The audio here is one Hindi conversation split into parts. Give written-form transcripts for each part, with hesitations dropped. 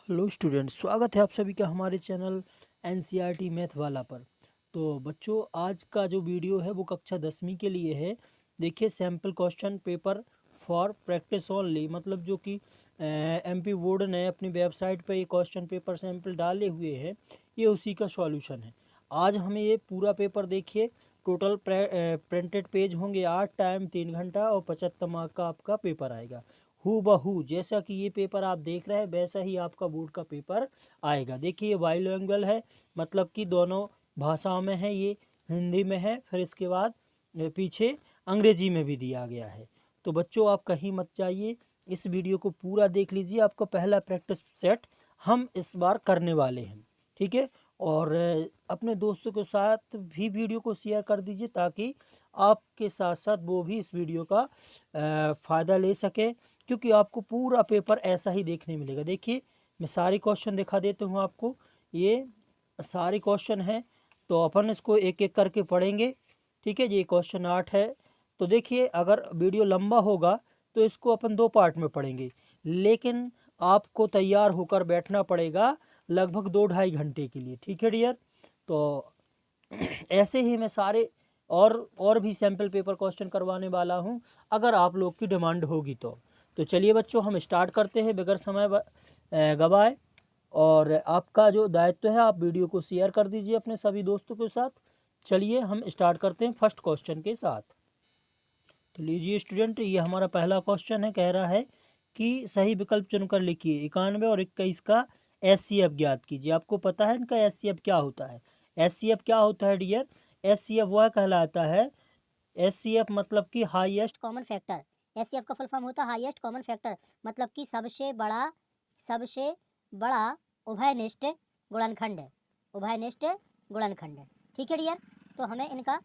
हेलो स्टूडेंट, स्वागत है आप सभी का हमारे चैनल एनसीईआरटी मैथ वाला पर। तो बच्चों, आज का जो वीडियो है वो कक्षा 10वीं के लिए है। देखिए, sample question paper for practice only, मतलब जो कि एमपी बोर्ड ने अपनी वेबसाइट पर ये क्वेश्चन पेपर सैम्पल डाले हुए हैं, ये उसी का सॉल्यूशन है। आज हमें ये पूरा पेपर देखिए, टोटल प्रिंटेड पेज होंगे 8, टाइम 3 घंटा और 75 मार्क का आपका पेपर आएगा। हूबहू जैसा कि ये पेपर आप देख रहे हैं वैसा ही आपका बोर्ड का पेपर आएगा। देखिए, ये बाइलिंगुअल है, मतलब कि दोनों भाषाओं में है। ये हिंदी में है, फिर इसके बाद पीछे अंग्रेजी में भी दिया गया है। तो बच्चों, आप कहीं मत जाइए, इस वीडियो को पूरा देख लीजिए। आपका पहला प्रैक्टिस सेट हम इस बार करने वाले हैं, ठीक है। और अपने दोस्तों के साथ भी वीडियो को शेयर कर दीजिए ताकि आपके साथ साथ वो भी इस वीडियो का फ़ायदा ले सके, क्योंकि आपको पूरा पेपर ऐसा ही देखने मिलेगा। देखिए, मैं सारे क्वेश्चन दिखा देता हूँ आपको। ये सारे क्वेश्चन हैं, तो अपन इसको एक एक करके पढ़ेंगे, ठीक है। ये क्वेश्चन 8 है। तो देखिए, अगर वीडियो लंबा होगा तो इसको अपन 2 पार्ट में पढ़ेंगे, लेकिन आपको तैयार होकर बैठना पड़ेगा लगभग 2-2.5 घंटे के लिए, ठीक है डियर। तो ऐसे ही मैं सारे और भी सैम्पल पेपर क्वेश्चन करवाने वाला हूँ, अगर आप लोग की डिमांड होगी तो चलिए बच्चों, हम स्टार्ट करते हैं बगैर समय गवाए। और आपका जो दायित्व है, आप वीडियो को शेयर कर दीजिए अपने सभी दोस्तों के साथ। चलिए हम स्टार्ट करते हैं फर्स्ट क्वेश्चन के साथ। तो लीजिए स्टूडेंट, ये हमारा पहला क्वेश्चन है। कह रहा है कि सही विकल्प चुनकर लिखिए, 91 और 21 का एचसीएफ ज्ञात कीजिए। आपको पता है इनका एचसीएफ क्या होता है? एचसीएफ क्या होता है डियर? एचसीएफ वह कहलाता है, एचसीएफ मतलब कि हाईएस्ट कॉमन फैक्टर। एचसीएफ का फुल फॉर्म होता है हाईएस्ट कॉमन फैक्टर, मतलब कि सबसे बड़ा उभयनिष्ठ गुणनखंड है। उभयनिष्ठ गुणनखंड है, ठीक है डियर। तो हमें इनका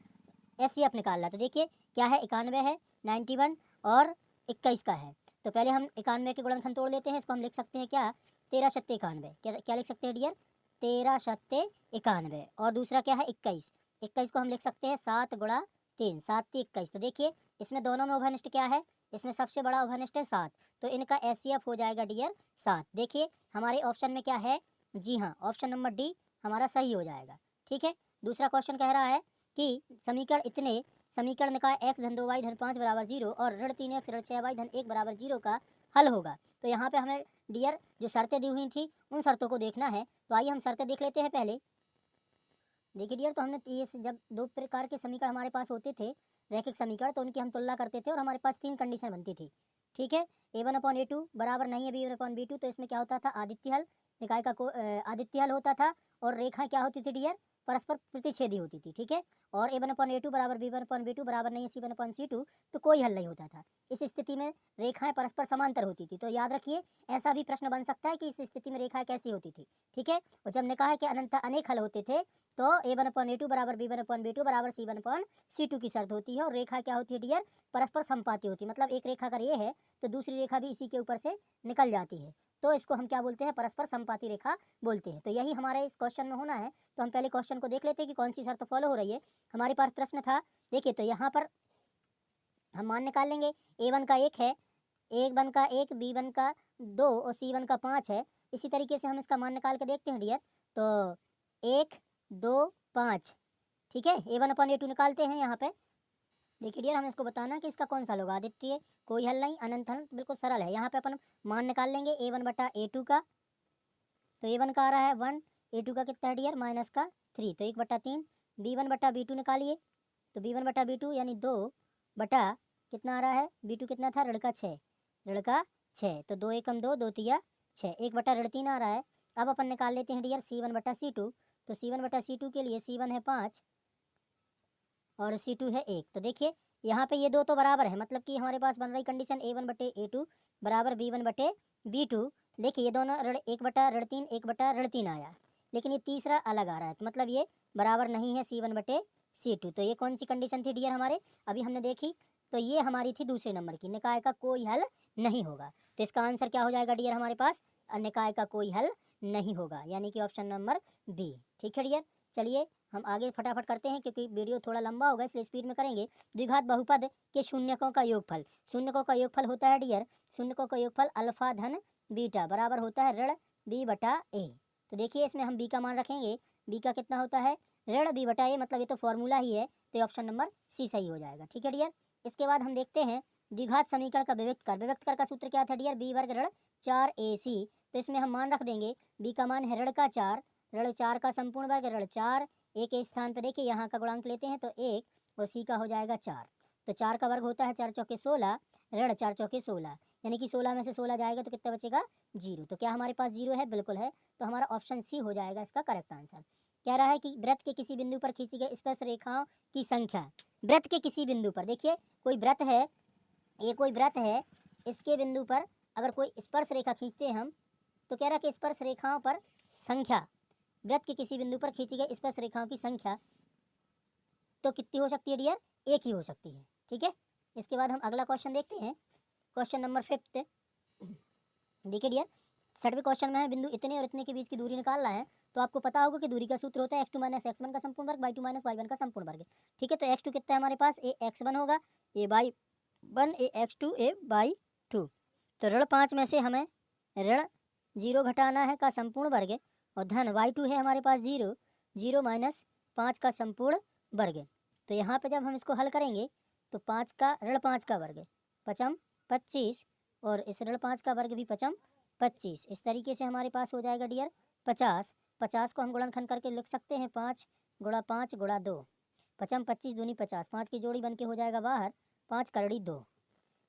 एचसीएफ निकालना है। तो देखिए क्या है, 91 है, 91 और 21 का है। तो पहले हम 91 के गुणनखंड तोड़ लेते हैं। इसको हम लिख सकते हैं क्या, 13 सत्ते 91। क्या लिख सकते हैं डियर? 13 सत्ते 91। और दूसरा क्या है, 21। 21 को हम लिख सकते हैं 7 गुणा 3, 7 3 21। तो देखिए इसमें दोनों में उभयनिष्ठ क्या है, इसमें सबसे बड़ा उभयनिष्ठ है 7, तो इनका एचसीएफ हो जाएगा डियर 7। देखिए हमारे ऑप्शन में क्या है, जी हाँ, ऑप्शन नंबर डी हमारा सही हो जाएगा, ठीक है। दूसरा क्वेश्चन कह रहा है कि समीकरण निकाय x धन 2y धन 5 बराबर 0 और ऋण 3x ऋण 6y धन 1 बराबर 0 का हल होगा। तो यहाँ पे हमें डियर जो शर्तें दी हुई थी उन शर्तों को देखना है। तो आइए हम शर्तें देख लेते हैं पहले। देखिए डियर, तो हमने ये जब 2 प्रकार के समीकरण हमारे पास होते थे, रैखिक समीकरण, तो उनकी हम तुलना करते थे और हमारे पास 3 कंडीशन बनती थी, ठीक है। a1/a2 बराबर नहीं है b1/b2, तो इसमें क्या होता था, आदित्य हल, निकाय का आदित्य हल होता था। और रेखा क्या होती थी डियर, परस्पर प्रतिच्छेदी होती थी, ठीक है। और a1/a2 बराबर b1/b2 बराबर नहीं है c1/c2, तो कोई हल नहीं होता था। इस स्थिति में रेखाएं परस्पर समांतर होती थी। तो याद रखिए, ऐसा भी प्रश्न बन सकता है कि इस स्थिति में रेखाएं कैसी होती थी, ठीक है। और जब ने कहा है कि अनंत अनेक हल होते थे, तो a1/a2 बराबर b1/b2 बराबर c1/c2 की शर्त होती है। और रेखा क्या होती है डियर, परस्पर संपाती होती है, मतलब एक रेखा अगर ये है तो दूसरी रेखा भी इसी के ऊपर से निकल जाती है, तो इसको हम क्या बोलते हैं, परस्पर संपाती रेखा बोलते हैं। तो यही हमारे इस क्वेश्चन में होना है। तो हम पहले क्वेश्चन को देख लेते हैं कि कौन सी शर्त फॉलो हो रही है। हमारे पास प्रश्न था, देखिए, तो यहाँ पर हम मान निकाल लेंगे। a1 का 1 है, a1 का 1, b1 का 2 और c1 का 5 है। इसी तरीके से हम इसका मान निकाल के देखते हैं डियर। तो 1 2 5, ठीक है। a1/a2 निकालते हैं यहाँ पे। देखिए डियर, हमें इसको बताना है कि इसका कौन सा होगा, आदित्य कोई हल नहीं, अनंत हल, बिल्कुल सरल है। यहाँ पे अपन मान निकाल लेंगे a1/a2 का। तो a1 का आ रहा है 1, a2 का कितना है डियर, माइनस का 3, तो 1/3। b1/b2 निकालिए, तो b1/b2 यानी 2 बटा कितना आ रहा है, b2 कितना था, ऋण का 6, ऋण का 6, तो 2 एकम 2, 2 तिया 6, 1/3 आ रहा है। अब अपन निकाल लेते हैं डियर c1/c2। तो c1/c2 के लिए c1 है 5 और c2 है 1। तो देखिए यहाँ पे ये दो तो बराबर है, मतलब कि हमारे पास बन रही कंडीशन a1/a2 बराबर b1/b2। देखिए ये दोनों ऋण 1/3, 1/3 आया, लेकिन ये तीसरा अलग आ रहा है, तो मतलब ये बराबर नहीं है c1/c2। तो ये कौन सी कंडीशन थी डियर हमारे, अभी हमने देखी। तो ये हमारी थी दूसरे नंबर की, निकाय का कोई हल नहीं होगा। तो इसका आंसर क्या हो जाएगा डियर हमारे पास, निकाय का कोई हल नहीं होगा, यानी कि ऑप्शन नंबर बी, ठीक है डियर। चलिए हम आगे फटाफट करते हैं, क्योंकि वीडियो थोड़ा लंबा होगा इसलिए स्पीड में करेंगे। द्विघात बहुपद के शून्यकों का योगफल होता है डियर, शून्यकों का योगफल अल्फा धन बीटा बराबर होता है ऋण बी बटा ए। तो देखिए इसमें हम बी का मान रखेंगे, बी का कितना होता है ऋण बी बटा ए, मतलब ये तो फॉर्मूला ही है, तो ऑप्शन नंबर सी सही हो जाएगा। ठीक है डियर। इसके बाद हम देखते हैं द्विघात समीकरण का विभक्त कर। विभक्त कर का सूत्र क्या था डियर, बी वर्ग ऋण 4ac। तो इसमें हम मान रख देंगे, बी का मान है ऋण का 4, ऋण 4 का संपूर्ण वर्ग ऋण 4, ए के स्थान पर देखिए यहाँ का गुणांक लेते हैं तो 1 और सी का हो जाएगा 4। तो 4 का वर्ग होता है 4 चौके 16, ऋण 4 चौके 16, यानी कि 16 में से 16 जाएगा तो कितना बचेगा 0। तो क्या हमारे पास 0 है, बिल्कुल है। तो हमारा ऑप्शन सी हो जाएगा इसका करेक्ट आंसर। कह रहा है कि वृत्त के किसी बिंदु पर खींची गई स्पर्श रेखाओं की संख्या। वृत्त के किसी बिंदु पर, देखिए कोई वृत्त है, ये कोई वृत्त है, इसके बिंदु पर अगर कोई स्पर्श रेखा खींचते हैं हम, तो कह रहा है कि स्पर्श रेखाओं पर संख्या, वृत्त के किसी बिंदु पर खींची गई स्पर्श रेखाओं की संख्या तो कितनी हो सकती है डियर, एक ही हो सकती है। ठीक है। इसके बाद हम अगला क्वेश्चन देखते हैं, क्वेश्चन नंबर 5। देखिए डियर, 6वें क्वेश्चन में है बिंदु इतने और इतने के बीच की दूरी निकालना है। तो आपको पता होगा कि दूरी का सूत्र होता है x2 माइनस x1 का संपूर्ण वर्ग, y2 माइनस y1 का संपूर्ण वर्ग। ठीक है। तो x2 कितना है हमारे पास, ए x1 होगा, ए y1 ए x2 ए y2। तो ऋण 5 में से हमें ऋण 0 घटाना है का संपूर्ण वर्ग, और धन y2 है हमारे पास 0, 0 माइनस 5 का संपूर्ण वर्ग। तो यहाँ पे जब हम इसको हल करेंगे तो 5 का ऋण 5 का वर्ग पचम 25, और इस ऋण 5 का वर्ग भी पचम 25। इस तरीके से हमारे पास हो जाएगा डियर 50। 50 को हम गुणनखंड करके लिख सकते हैं 5 गुणा 5 गुणा 2, पचम 25 दूनी 50, 5 की जोड़ी बन के हो जाएगा बाहर 5 करड़ी 2।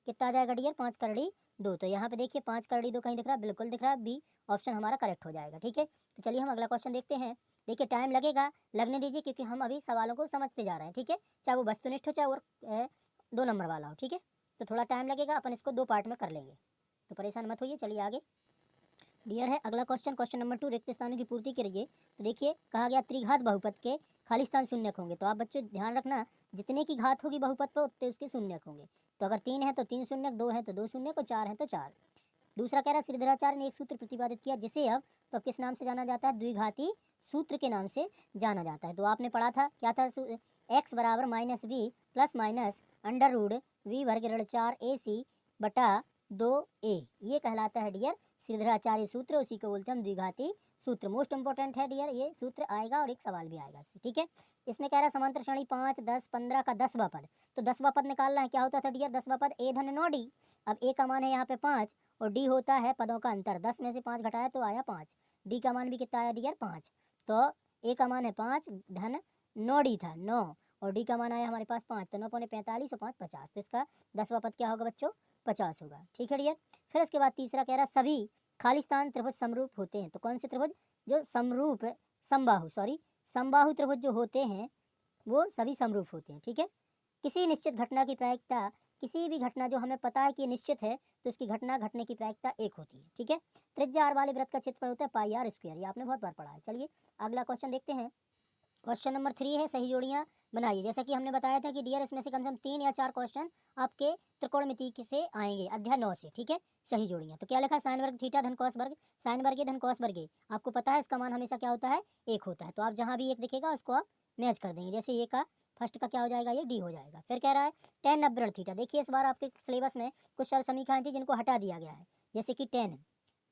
कितना आ जाएगा डियर, 5 करड़ी 2। तो यहाँ पे देखिए 5 करड़ी 2 कहीं दिख रहा है, बिल्कुल दिख रहा है, बी ऑप्शन हमारा करेक्ट हो जाएगा। ठीक है। तो चलिए हम अगला क्वेश्चन देखते हैं। देखिए टाइम लगेगा, लगने दीजिए, क्योंकि हम अभी सवालों को समझते जा रहे हैं। ठीक है। चाहे वो वस्तुनिष्ठ हो चाहे और 2 नंबर वाला हो। ठीक है। तो थोड़ा टाइम लगेगा, अपन इसको 2 पार्ट में कर लेंगे, तो परेशान मत होइए। चलिए आगे डियर है अगला क्वेश्चन, क्वेश्चन नंबर 2, रिक्त स्थानों की पूर्ति करिए। तो देखिए कहा गया त्रिघात बहुपद के खाली स्थान शून्यक होंगे। तो आप बच्चों ध्यान रखना, जितने की घात होगी बहुपद पर उतने उसके शून्यक होंगे। तो अगर 3 है तो 3 शून्यक, 2 है तो 2 शून्यक, और 4 है तो 4। दूसरा कह रहा है श्रीधराचार्य ने एक सूत्र प्रतिपादित किया, जिसे अब तो किस नाम से जाना जाता है, द्विघाती सूत्र के नाम से जाना जाता है। तो आपने पढ़ा था क्या था, x बराबर minus b plus minus under root b वर्ग ऋण 4ac बटा 2a, ये कहलाता है डियर श्रीधराचार्य सूत्र। उसी को बोलते हैं हम द्विघाती सूत्र। मोस्ट इंपॉर्टेंट है डियर, ये सूत्र आएगा और एक सवाल भी आएगा इससे। ठीक है। इसमें कह रहा है समांतर श्रेणी 5, 10, 15 का 10वां पद। तो 10वां पद निकालना है, क्या होता था डियर 10वां पद, a धन 9d। अब a का मान है यहाँ पे 5 और d होता है पदों का अंतर, 10 में से 5 घटाया तो आया 5, d का मान भी कितना आया डियर 5। तो a का मान है 5 धन 9d था 9, और d का मान आया हमारे पास 5, तो 9 पौने 45 और 5 50। तो इसका 10वां पद क्या होगा बच्चों, 50 होगा। ठीक है डियर। फिर इसके बाद तीसरा कह रहा है सभी खाली स्थान त्रिभुज समरूप होते हैं। तो कौन से त्रिभुज, जो समरूप समबाहु त्रिभुज जो होते हैं वो सभी समरूप होते हैं। ठीक है। किसी निश्चित घटना की प्रायिकता, किसी भी घटना जो हमें पता है कि निश्चित है, तो उसकी घटना घटने की प्रायिकता 1 होती है। ठीक है। त्रिज्या r वाले वृत्त का क्षेत्रफल होता है पाई r स्क्वायर, ये आपने बहुत बार पढ़ा है। चलिए अगला क्वेश्चन देखते हैं। क्वेश्चन नंबर 3 है सही जोड़ियाँ बनाइए। जैसा कि हमने बताया था कि डियर इसमें से कम 3 या 4 क्वेश्चन आपके त्रिकोणमिति से आएंगे अध्याय 9 से। ठीक है। सही जोड़ियाँ, तो क्या लिखा है, साइन वर्ग थीटा धन कॉस वर्ग, साइन वर्ग धन कॉस वर्ग। आपको पता है इसका मान हमेशा क्या होता है, 1 होता है। तो आप जहाँ भी 1 दिखेगा उसको आप मैच कर देंगे। जैसे ये का फर्स्ट का क्या हो जाएगा, ये डी हो जाएगा। फिर कह रहा है tan 90 ऋण थीटा। देखिए इस बार आपके सिलेबस में कुछ सरल समीकरण थी जिनको हटा दिया गया है, जैसे कि tan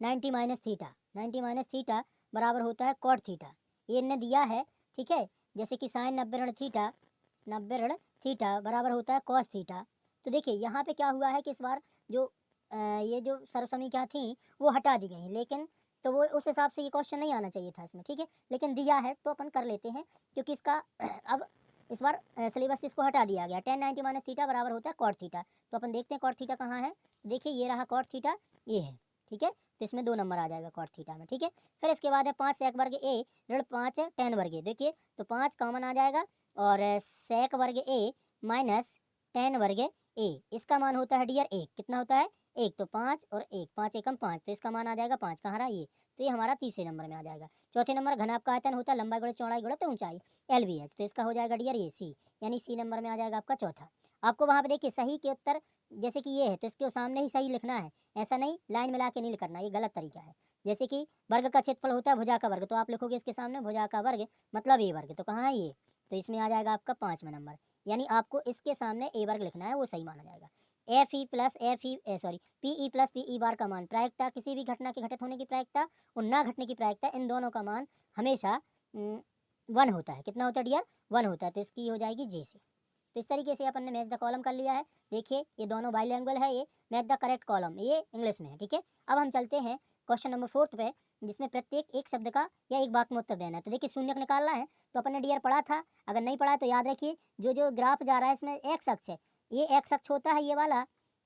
90 माइनस थीटा बराबर होता है कॉट थीटा, ये इन्हें दिया है। ठीक है। जैसे कि साइन 90 ऋण थीटा बराबर होता है कॉस थीटा। तो देखिए यहाँ पे क्या हुआ है कि इस बार जो ये जो सर्व समीकरण थी वो हटा दी गई, लेकिन तो वो उस हिसाब से ये क्वेश्चन नहीं आना चाहिए था इसमें। ठीक है। लेकिन दिया है तो अपन कर लेते हैं, क्योंकि इसका अब इस बार सिलेबस से इसको हटा दिया गया। tan 90 माइनस थीटा बराबर होता है कॉट थीटा। तो अपन देखते हैं कॉट थीटा कहाँ है। देखिए ये रहा कॉट थीटा, ये है। ठीक है। तो इसमें 2 नंबर आ जाएगा कॉट थीटा में। ठीक है। फिर इसके बाद है 5 सेक वर्ग a ऋण 5 tan वर्ग a। देखिए तो 5 कॉमन आ जाएगा, और सेक वर्ग a माइनस tan वर्ग a, इसका मान होता है डियर 1। कितना होता है, 1। तो 5 और 1, 5 एकम 5, तो इसका मान आ जाएगा 5। कहाँ रहा ये, तो ये हमारा तीसरे नंबर में आ जाएगा। चौथे नंबर घनाभ का आयतन होता है लंबाई गुणा चौड़ाई गुणा तो ऊंचाई LBH, तो इसका हो जाएगा डियर ये सी, यानी सी नंबर में आ जाएगा आपका चौथा। आपको वहाँ पे देखिए सही के उत्तर जैसे कि ये है तो इसके सामने ही सही लिखना है, ऐसा नहीं लाइन मिला के नहीं करना, ये गलत तरीका है। जैसे कि वर्ग का क्षेत्रफल होता है भुजा का वर्ग, तो आप लिखोगे इसके सामने भुजा का वर्ग मतलब ए वर्ग, तो कहाँ है ये, तो इसमें आ जाएगा आपका 5वां नंबर, यानी आपको इसके सामने ए वर्ग लिखना है, वो सही माना जाएगा। F E plus P E plus P E bar का मान, प्रायिकता किसी भी घटना के घटित होने की प्रायिकता और ना घटने की प्रायिकता, इन दोनों का मान हमेशा 1 होता है। कितना होता है डियर? 1 होता है। तो इसकी हो जाएगी जे से। तो इस तरीके से अपन ने मैच द कॉलम कर लिया है। देखिए ये दोनों बाइलैंग्वेज है, ये मैच द करेक्ट कॉलम, ये इंग्लिश में है। ठीक है, अब हम चलते हैं क्वेश्चन नंबर 4 पे, जिसमें प्रत्येक एक शब्द का या एक वाक्य में उत्तर देना है। तो देखिए शून्यक निकालना है, तो अपन ने डियर पढ़ा था, अगर नहीं पढ़ा तो याद रखिए, जो ग्राफ जा रहा है इसमें एक्स अक्ष है, ये एक्स अक्ष होता है ये वाला,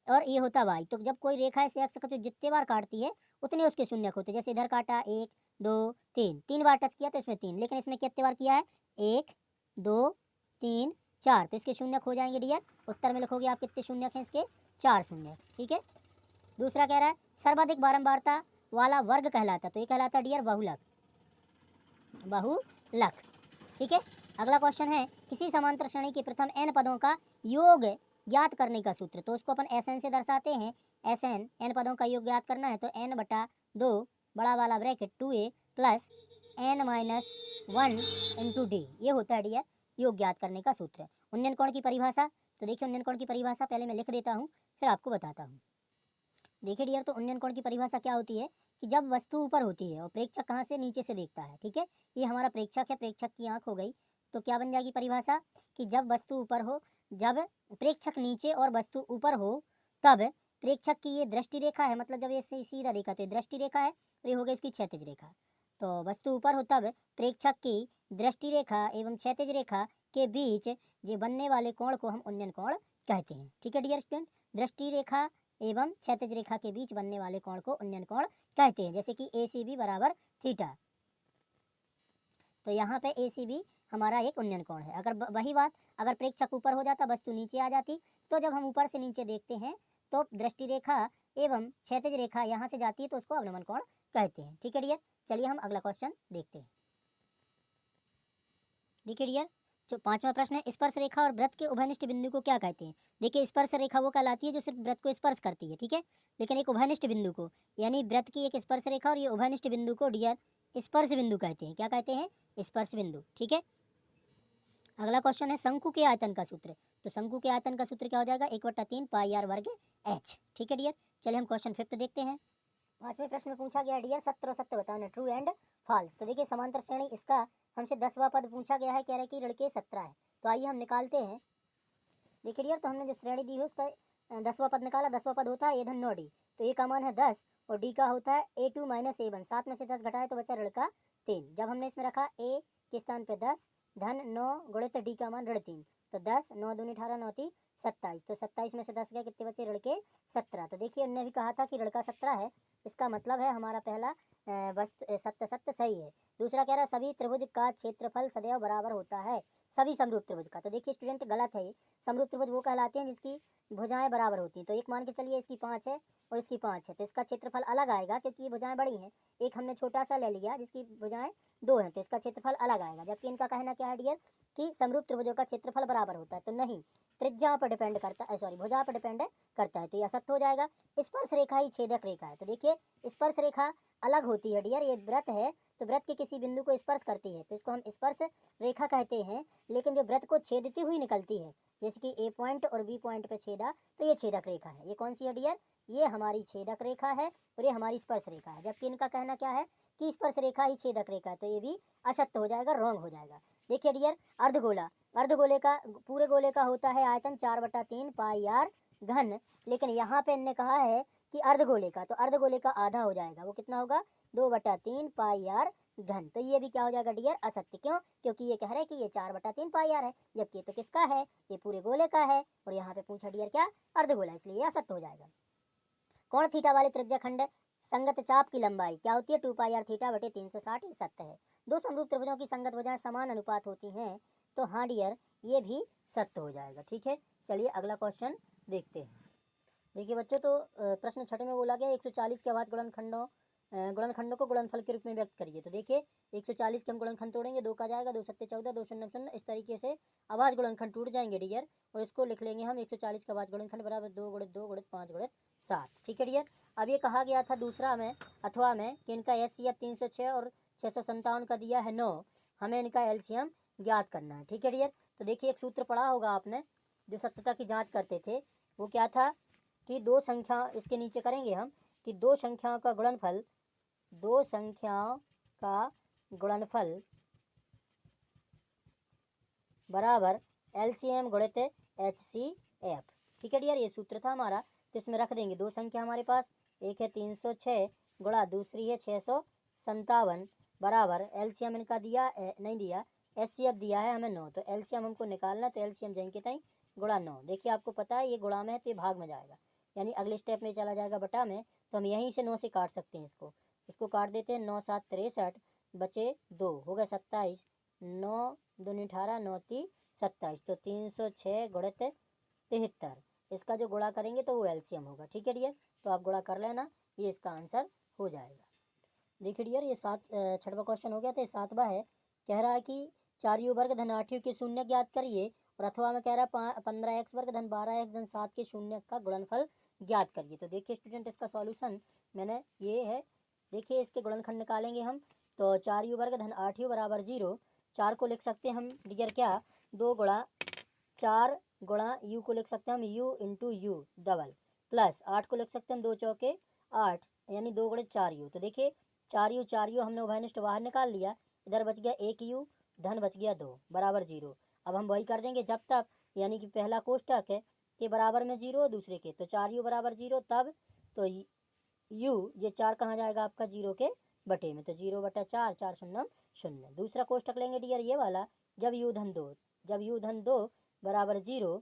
और ये होता वाई। तो जब कोई रेखा इस एक्स अक्ष को जितने बार काटती है उतने उसके शून्यक होते हैं। जैसे इधर काटा 1 2 3, 3 बार टच किया तो इसमें 3, लेकिन इसमें कितने बार किया है? 1 2 3 4, तो इसके शून्यक हो जाएंगे डियर। उत्तर में लिखोगे आप कितने शून्यक हैं इसके? 4 शून्यक। ठीक है, दूसरा कह रहा है सर्वाधिक बारंबारता वाला वर्ग कहलाता, तो ये कहलाता डियर बहुलक, बहुलक। ठीक है, अगला क्वेश्चन है किसी समांतर श्रेणी के प्रथम n पदों का योग ज्ञात करने का सूत्र। तो उसको अपन Sn से दर्शाते हैं। Sn n पदों का योग ज्ञात करना है, तो n/2 बड़ा वाला bracket 2a plus n minus 1 into D, ये होता है डियर योग ज्ञात करने का सूत्र। उन्नयन कोण की परिभाषा, तो देखिए उन्नयन कोण की परिभाषा पहले मैं लिख देता हूँ, फिर आपको बताता हूँ। देखिए डियर, तो उन्नयन कोण की परिभाषा क्या होती है कि जब वस्तु ऊपर होती है और प्रेक्षक कहाँ से? नीचे से देखता है। ठीक है, ये हमारा प्रेक्षक है, प्रेक्षक की आँख हो गई, तो क्या बन जाएगी परिभाषा कि जब वस्तु ऊपर हो, जब प्रेक्षक नीचे और वस्तु ऊपर हो, तब प्रेक्षक की ये दृष्टि रेखा है, मतलब जब ये सीधा देखा तो ये दृष्टि रेखा है, और ये हो गई इसकी क्षैतिज रेखा। तो वस्तु ऊपर हो तब प्रेक्षक की दृष्टि रेखा एवं क्षैतिज रेखा के बीच ये बनने वाले कोण को हम उन्नयन कोण कहते हैं। ठीक है डियर स्टूडेंट, दृष्टि रेखा एवं क्षैतिज रेखा के बीच बनने वाले कोण को उन्नयन कोण कहते हैं। जैसे कि ACB बराबर थीटा, तो यहाँ पे ACB हमारा एक उन्नयन कोण है। अगर वही बात अगर प्रेक्षक ऊपर हो जाता, वस्तु नीचे आ जाती, तो जब हम ऊपर से नीचे देखते हैं तो दृष्टि रेखा एवं क्षैतिज रेखा यहाँ से जाती है, तो उसको अवनमन कोण कहते हैं। ठीक है डियर, चलिए हम अगला क्वेश्चन देखते हैं। देखिए डियर, जो 5वां प्रश्न है, स्पर्श रेखा और वृत्त के उभयनिष्ठ बिंदु को क्या कहते हैं? देखिए स्पर्श रेखा वो कहलाती है जो सिर्फ वृत्त को स्पर्श करती है। ठीक है, लेकिन एक उभयनिष्ठ बिंदु को, यानी वृत्त की एक स्पर्श रेखा और ये उभयनिष्ठ बिंदु को डियर स्पर्श बिंदु कहते हैं। क्या कहते हैं? स्पर्श बिंदु। ठीक है, अगला क्वेश्चन है शंकु के आयतन का सूत्र। तो शंकु के आयतन का सूत्र क्या हो जाएगा? 1/3 पाई r वर्ग h। ठीक है डियर, चलिए हम क्वेश्चन 5 देखते हैं। 5वें प्रश्न में पूछा गया डियर सत्य और सत्य बताना, ट्रू एंड फॉल्स। तो देखिए समांतर श्रेणी, इसका हमसे 10वां पद पूछा गया है, कह रहे कि ऋण के 17 है। तो आइए हम निकालते हैं। देखिए डियर, तो हमने जो श्रेणी दी है उसका 10वां पद निकाला। 10वां पद होता है a धन 9 d, तो a का मान है 10 और d का होता है a2 माइनस a1। 7 में से 10 घटाए तो बचा ऋण का 3। जब हमने इसमें रखा a के स्थान पे 10 धन 9 गुणित d का मान ऋण 3, तो 10 9 दूनी 18 9 3 27, तो 27 में से 10 गए, कितने बचे? ऋण के 17। तो देखिए उन्होंने भी कहा था कि ऋण का 17 है, इसका मतलब है हमारा पहला वस्तु सत्य सही है। दूसरा कह रहा है सभी त्रिभुज का क्षेत्रफल सदैव बराबर होता है, सभी समरूप त्रिभुज का। तो देखिए स्टूडेंट गलत है, ये समरूप त्रिभुज वो कहलाते हैं जिसकी भुजाएं बराबर होती हैं। तो एक मान के चलिए इसकी 5 है और इसकी 5 है, तो इसका क्षेत्रफल अलग आएगा क्योंकि ये भुजाएं बड़ी हैं। एक हमने छोटा सा ले लिया जिसकी भुजाएं 2 हैं, तो इसका क्षेत्रफल अलग आएगा। जबकि इनका कहना क्या है डियर कि समरूप त्रिभुजों का क्षेत्रफल बराबर होता है। तो नहीं, त्रिज्या पर डिपेंड करता है, सॉरी भुजा पर डिपेंड करता है, तो ये असत्य हो जाएगा। स्पर्श रेखा ही छेदक रेखा है। तो देखिए स्पर्श रेखा अलग होती है डियर, ये वृत्त है तो वृत्त के किसी बिंदु को स्पर्श करती है, तो इसको हम स्पर्श रेखा कहते हैं। लेकिन जो वृत्त को छेदती हुई निकलती है, जैसे कि A पॉइंट और B पॉइंट पे छेदा, तो ये छेदक रेखा है। ये कौन सी है डियर? ये हमारी छेदक रेखा है और ये हमारी स्पर्श रेखा है। जबकि इनका कहना क्या है कि स्पर्श रेखा ही छेदक रेखा है, तो ये भी असत्य हो जाएगा, रॉन्ग हो जाएगा। देखिए डियर अर्धगोला, अर्धगोले का पूरे गोले का होता है आयतन 4/3 पाई r घन, लेकिन यहाँ पे इनने कहा है कि अर्धगोले का, तो अर्धगोले का आधा हो जाएगा, वो कितना होगा? 2/3 पाई r घन। तो ये भी क्या हो जाएगा डियर? असत्य। क्यों? क्योंकि ये कह रहे हैं कि ये 4/3 पाई r है, जबकि ये तो किसका है? ये पूरे गोले का है, और यहाँ पे पूछा डियर क्या? अर्धगोला, इसलिए असत्य हो जाएगा। कोण थीटा वाले त्रिज्या खंड संगत चाप की लंबाई क्या होती है? 2 पाई r थीटा बटे 360 सत्य है। दो समरूप त्रिभुजों की संगत भुजाएं समान अनुपात होती हैं, तो हाँ डियर ये भी सत्य हो जाएगा। ठीक है, चलिए अगला क्वेश्चन देखते हैं। देखिए बच्चों, तो प्रश्न 6 में बोला गया 140 के अभाज्य गुणनखंडों को गुणनफल के रूप में व्यक्त करिए। तो देखिए 140 के हम गुणनखंड तोड़ेंगे, 2 का जाएगा 2 7 14 2 0 0, इस तरीके से अभाज्य गुणनखंड टूट जाएंगे डियर, और इसको लिख लेंगे हम 140 का अभाज्य गुणनखंड बराबर 2 × 2 × 5 × 7। ठीक है डियर, अब ये कहा गया था दूसरा में अथवा में कि इनका एचसीएफ 306 और 657 का दिया है 9, हमें इनका एलसीएम ज्ञात करना है। ठीक है डियर, तो देखिए एक सूत्र पढ़ा होगा आपने जो सत्यता की जाँच करते थे, वो क्या था कि दो संख्या इसके नीचे करेंगे हम कि दो संख्याओं का गुणनफल बराबर LCM गुणित HCF। ठीक है डियर, ये सूत्र था हमारा। तो इसमें रख देंगे दो संख्या हमारे पास, एक है 306 गुणा दूसरी है 657 बराबर LCM इनका दिया नहीं दिया, HCF दिया है हमें 9। तो LCM हमको निकालना, तो LCM जाएंगे कि तई गुणा 9। देखिए आपको पता है ये गुणा में है तो ये भाग में जाएगा, यानी अगले स्टेप में चला जाएगा बटा में। तो हम यहीं से 9 से काट सकते हैं, इसको काट देते हैं। 9 7 63 बचे 2 हो गए 27, 9 2 18 9 3 27। तो 306 गुणित 73, इसका जो गुणा करेंगे तो वो LCM होगा। ठीक है डियर, तो आप गुणा कर लेना, ये इसका आंसर हो जाएगा। देखिए डियर, ये 6वां क्वेश्चन हो गया। तो 7वां है, कह रहा है कि 4u वर्ग धन 8u के शून्य ज्ञात करिए, और अथवा में कह रहा है 15x वर्ग धन 12x धन 7 के शून्य का गुणनफल ज्ञात करिए। तो देखिए स्टूडेंट, इसका सॉल्यूशन मैंने ये है, देखिए इसके गुणनखंड निकालेंगे हम। तो 4u वर्ग धन 8u बराबर 0। 4 को लिख सकते हैं हम डियर क्या, 2 गुणा 4 गुणा u को लिख सकते हैं हम u into U double, plus 8 को लिख सकते हैं हम 2 चौके 8, यानी 2 गुणे 4u। तो देखिए 4u हमने उभयनिष्ठ बाहर निकाल लिया, इधर बच गया 1u धन बच गया 2 बराबर 0। अब हम वही कर देंगे जब तक, यानी कि पहला कोष्टक है के बराबर में 0 दूसरे के, तो 4u बराबर 0 तब तो u ये 4 कहाँ जाएगा आपका 0 के बटे में, तो 0 बटा 4 4 शून्य 0। दूसरा कोष्टक लेंगे डियर ये वाला, जब u धन 2 बराबर 0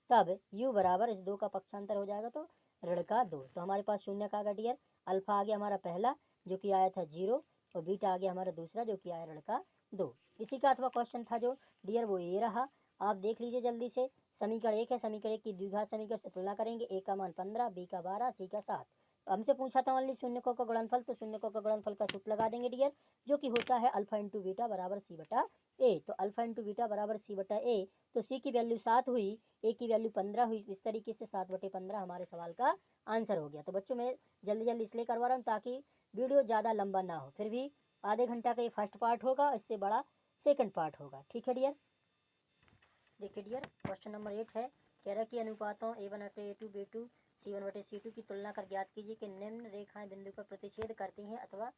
तब u बराबर इस 2 का पक्षांतर हो जाएगा तो ऋण का 2। तो हमारे पास शून्य का आ गया डियर, अल्फा आ गया हमारा पहला जो कि आया था 0, और बीटा आ गया हमारा दूसरा जो कि आया ऋण का 2। इसी का अथवा क्वेश्चन था जो डियर वो ये रहा, आप देख लीजिए जल्दी से। समीकरण 1 है, समीकरण 1 की द्विघात समीकरण से तुलना करेंगे। a का मान 15, b का 12, c का 7। हमसे पूछा था ओनली शून्यकों का गुणनफल, तो शून्यकों का गुणनफल का सूत्र लगा देंगे डियर, जो कि होता है अल्फा इंटू बीटा बराबर c बटा a। तो अल्फा इंटू बीटा बराबर c बटा a, तो c की वैल्यू 7 हुई, a की वैल्यू 15 हुई। इस तरीके से 7 बटे 15 हमारे सवाल का आंसर हो गया। तो बच्चों मैं जल्दी इसलिए करवा रहा हूँ ताकि वीडियो ज़्यादा लंबा ना हो, फिर भी आधे घंटा का ये फर्स्ट पार्ट होगा, इससे बड़ा सेकंड पार्ट होगा। ठीक है डियर, देखिए डियर क्वेश्चन नंबर 8 है, कह रहा है कि अनुपातों a1 बटे a2 b2 c1 बटे c2 की तुलना कर ज्ञात कीजिए कि निम्न रेखाएं बिंदु पर प्रतिच्छेद करती हैं अथवा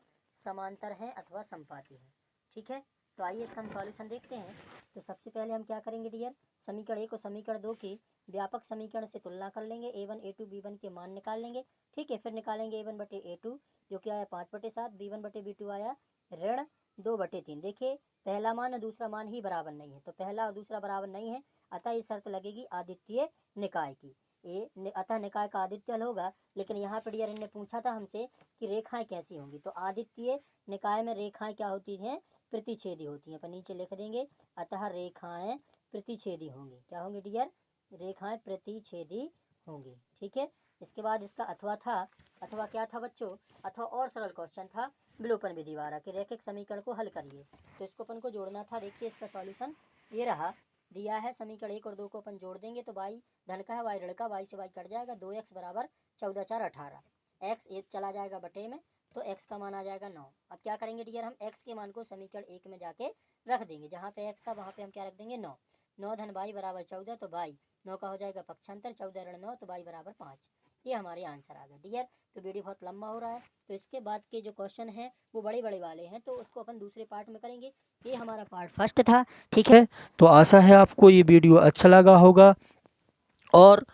समांतर हैं अथवा समपाती हैं। ठीक है, तो आइए इसका हम सॉल्यूशन देखते हैं। तो सबसे पहले हम क्या करेंगे डियर, समीकरण 1 और समीकरण 2 की व्यापक समीकरण से तुलना कर लेंगे, a1 a2 b1 के मान निकाल लेंगे। ठीक है, फिर निकालेंगे a1 बटे a2 जो कि आया 5 बटे 7, b1 बटे b2 आया ऋण 2 बटे 3। देखिए पहला मान और दूसरा मान ही बराबर नहीं है, तो पहला और दूसरा बराबर नहीं है, अतः ये शर्त लगेगी आदित्य निकाय की। अतः निकाय का आदित्य हल होगा। लेकिन यहाँ पर डियर इन्होंने पूछा था हमसे कि रेखाएं कैसी होंगी, तो आदित्य निकाय में रेखाएं क्या होती हैं, प्रतिच्छेदी होती हैं। पर नीचे लिख देंगे अतः रेखाएं प्रतिच्छेदी होंगी। क्या होंगी डियर, रेखाएं प्रतिच्छेदी होंगी। ठीक है, इसके बाद इसका अथवा था, अथवा क्या था बच्चों, अथवा और सरल क्वेश्चन था विलोपन विधि द्वारा कि रैखिक समीकरण को हल करिए। तो इसको अपन को जोड़ना था। देखिए इसका सॉल्यूशन ये रहा, दिया है समीकरण 1 और 2 को अपन जोड़ देंगे तो y धन का है, y ऋण का, y से y कट जाएगा, 2x बराबर 14 4 18, x एक चला जाएगा बटे में, तो x का मान आ जाएगा 9। अब क्या करेंगे डियर, हम x के मान को समीकरण 1 में जाके रख देंगे, जहाँ पे x था वहाँ पे हम क्या रख देंगे 9। 9 धन y बराबर 14, तो y 9 का हो जाएगा पक्षांतर, 14 ऋण 9, तो y बराबर 5। ये हमारे आंसर आ गए डियर। तो वीडियो बहुत लंबा हो रहा है, तो इसके बाद के जो क्वेश्चन हैं वो बड़े वाले हैं, तो उसको अपन दूसरे पार्ट में करेंगे। ये हमारा पार्ट फर्स्ट था। ठीक है, तो आशा है आपको ये वीडियो अच्छा लगा होगा, और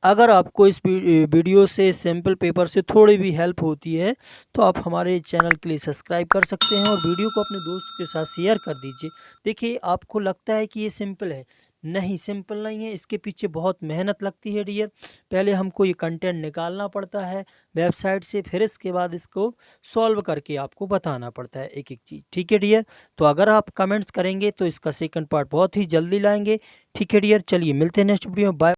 अगर आपको इस वीडियो से सैम्पल पेपर से थोड़ी भी हेल्प होती है तो आप हमारे चैनल के लिए सब्सक्राइब कर सकते हैं, और वीडियो को अपने दोस्त के साथ शेयर कर दीजिए। देखिए आपको लगता है कि ये सिंपल है, नहीं सिंपल नहीं है, इसके पीछे बहुत मेहनत लगती है डियर। पहले हमको ये कंटेंट निकालना पड़ता है वेबसाइट से, फिर इसके बाद इसको सॉल्व करके आपको बताना पड़ता है एक एक चीज़। ठीक है डियर, तो अगर आप कमेंट्स करेंगे तो इसका सेकंड पार्ट बहुत ही जल्दी लाएंगे। ठीक है डियर, चलिए मिलते हैं नेक्स्ट वीडियो में, बाय।